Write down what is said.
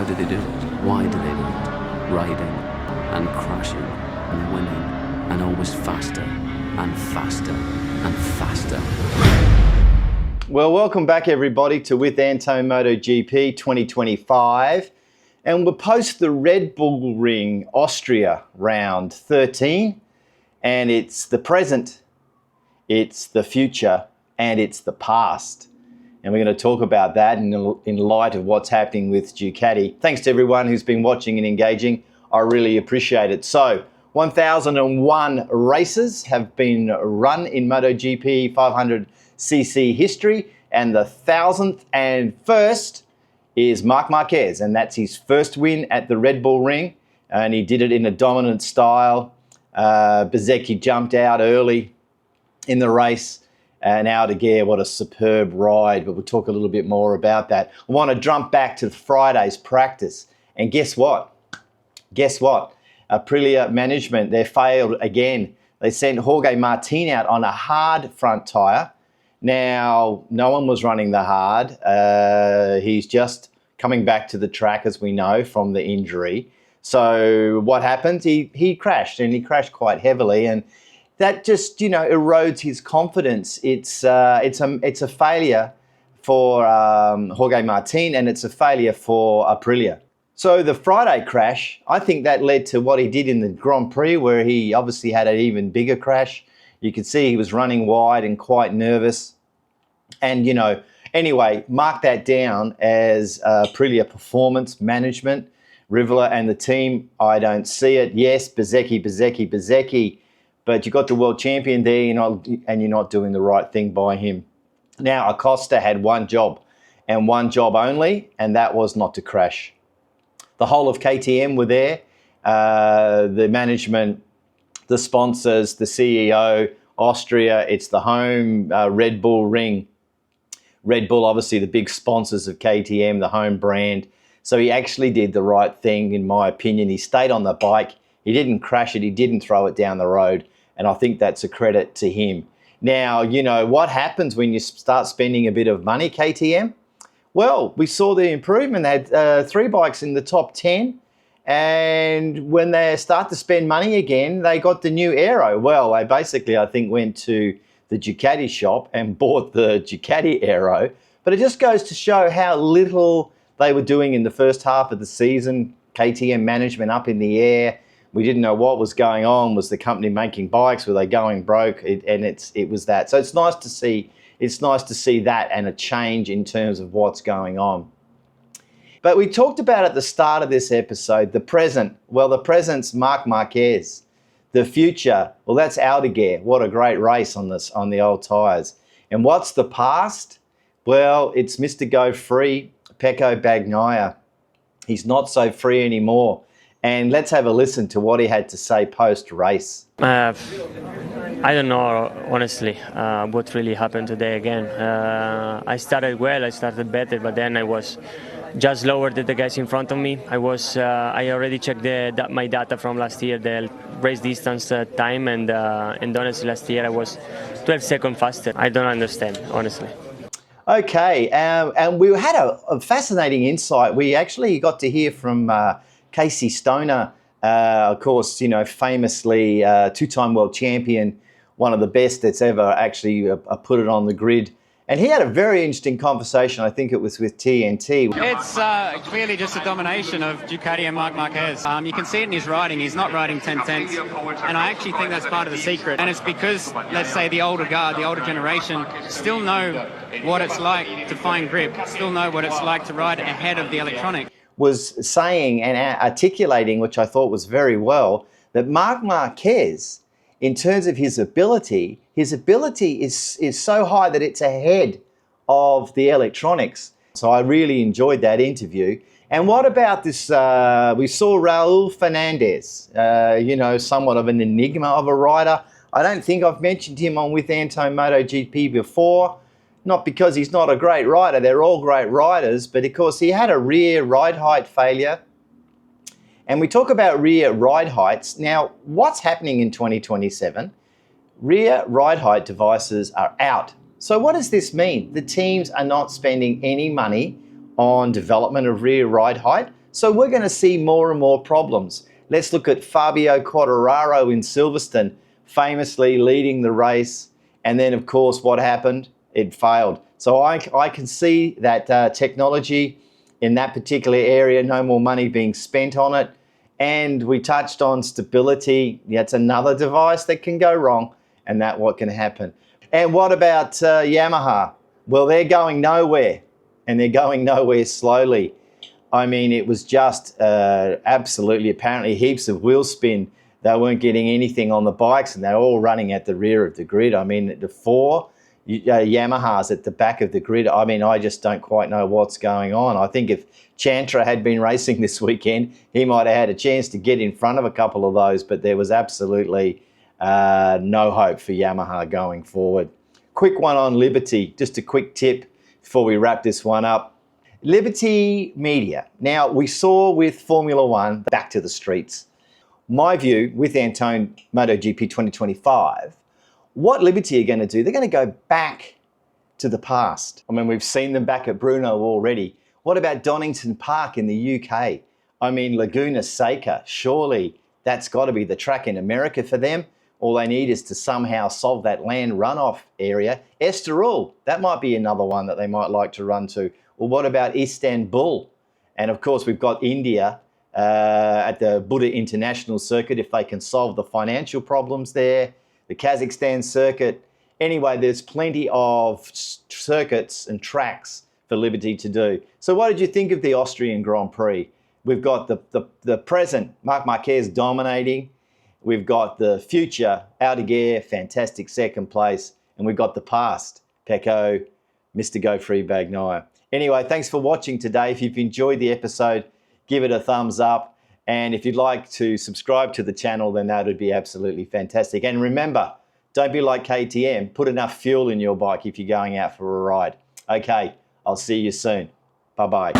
do they do it? Why do they do it? Riding and crashing and winning and always faster and faster and faster. Well, welcome back everybody to With Antone MotoGP 2025. And we're post the Red Bull Ring Austria round 13. And it's the present, it's the future, and it's the past. And we're going to talk about that in light of what's happening with Ducati. Thanks to everyone who's been watching and engaging. I really appreciate it. So, 1,001 races have been run in MotoGP 500cc history. And the 1,001st is Marc Marquez. And that's his first win at the Red Bull Ring. And he did it in a dominant style. Bezzecchi jumped out early in the race. And Aldeguer, what a superb ride, but we'll talk a little bit more about that. I want to jump back to Friday's practice. And guess what? Aprilia management, they failed again. They sent Jorge Martin out on a hard front tyre. Now, no one was running the hard. He's just coming back to the track, as we know, from the injury. So what happened? He crashed, and he crashed quite heavily. And that just, erodes his confidence. It's a failure for Jorge Martin, and it's a failure for Aprilia. So the Friday crash, I think that led to what he did in the Grand Prix, where he obviously had an even bigger crash. You could see he was running wide and quite nervous. And, anyway, mark that down as Aprilia performance management. Rivola and the team, I don't see it. Yes, Bezzecchi. But you got the world champion there, and you're not doing the right thing by him. Now, Acosta had one job, and one job only, and that was not to crash. The whole of KTM were there, the management, the sponsors, the CEO, Austria. It's the home Red Bull Ring. Red Bull, obviously, the big sponsors of KTM, the home brand. So he actually did the right thing, in my opinion. He stayed on the bike. He didn't crash it. He didn't throw it down the road. And I think that's a credit to him. Now, what happens when you start spending a bit of money, KTM? Well, we saw the improvement. They had 3 bikes in the top 10. And when they start to spend money again, they got the new Aero. Well, they basically, I think, went to the Ducati shop and bought the Ducati Aero. But it just goes to show how little they were doing in the first half of the season. KTM management up in the air. We didn't know what was going on. Was the company making bikes? Were they going broke? It was that. So it's nice to see. It's nice to see that and a change in terms of what's going on. But we talked about at the start of this episode the present. Well, the present's Marc Marquez. The future, well, that's Aldeguer. What a great race on the old tyres. And what's the past? Well, it's Mr. Go Free, Pecco Bagnaia. He's not so free anymore. And let's have a listen to what he had to say post-race. I don't know, honestly, what really happened today again. I started well, I started better, but then I was just lower than the guys in front of me. I already checked my data from last year, the race distance time, and honestly, last year I was 12 seconds faster. I don't understand, honestly. Okay, and we had a fascinating insight. We actually got to hear from Casey Stoner, of course, famously 2-time world champion, one of the best that's ever actually put it on the grid. And he had a very interesting conversation. I think it was with TNT. It's clearly just a domination of Ducati and Marc Marquez. You can see it in his riding. He's not riding 10 tenths. And I actually think that's part of the secret. And it's because, let's say, the older guard, the older generation, still know what it's like to find grip, still know what it's like to ride ahead of the electronic. Was saying and articulating, which I thought was very well, that Marc Marquez, in terms of his ability is so high that it's ahead of the electronics. So I really enjoyed that interview. And what about this? We saw Raul Fernandez, somewhat of an enigma of a rider. I don't think I've mentioned him on With Antone MotoGP before. Not because he's not a great rider, they're all great riders, but of course he had a rear ride height failure. And we talk about rear ride heights. Now, what's happening in 2027? Rear ride height devices are out. So what does this mean? The teams are not spending any money on development of rear ride height. So we're going to see more and more problems. Let's look at Fabio Quartararo in Silverstone, famously leading the race. And then, of course, what happened? It failed. So I can see that technology in that particular area, no more money being spent on it. And we touched on stability. That's another device that can go wrong, and that's what can happen. And what about Yamaha? Well, they're going nowhere, and they're going nowhere slowly. I mean, it was just absolutely, apparently, heaps of wheel spin. They weren't getting anything on the bikes, and they're all running at the rear of the grid. I mean, the four Yamahas at the back of the grid. I mean, I just don't quite know what's going on. I think if Chantra had been racing this weekend, he might have had a chance to get in front of a couple of those, but there was absolutely no hope for Yamaha going forward. Quick one on Liberty, just a quick tip before we wrap this one up. Liberty Media. Now, we saw with Formula One, back to the streets. My view with Antone MotoGP 2025, what Liberty are going to do, they're going to go back to the past. I mean, we've seen them back at Brno already. What about Donington Park in the UK? I mean, Laguna Seca, surely that's got to be the track in America for them. All they need is to somehow solve that land runoff area. Estoril, that might be another one that they might like to run to. Well, what about Istanbul? And of course, we've got India at the Buddha International Circuit, if they can solve the financial problems there. The Kazakhstan circuit. Anyway, there's plenty of circuits and tracks for Liberty to do. So what did you think of the Austrian Grand Prix? We've got the present, Marc Marquez dominating. We've got the future, Aldeguer, fantastic second place. And we've got the past, Pecco, Mr. Go Free Bagnaia. Anyway, thanks for watching today. If you've enjoyed the episode, give it a thumbs up. And if you'd like to subscribe to the channel, then that would be absolutely fantastic. And remember, don't be like KTM. Put enough fuel in your bike if you're going out for a ride. Okay, I'll see you soon. Bye-bye.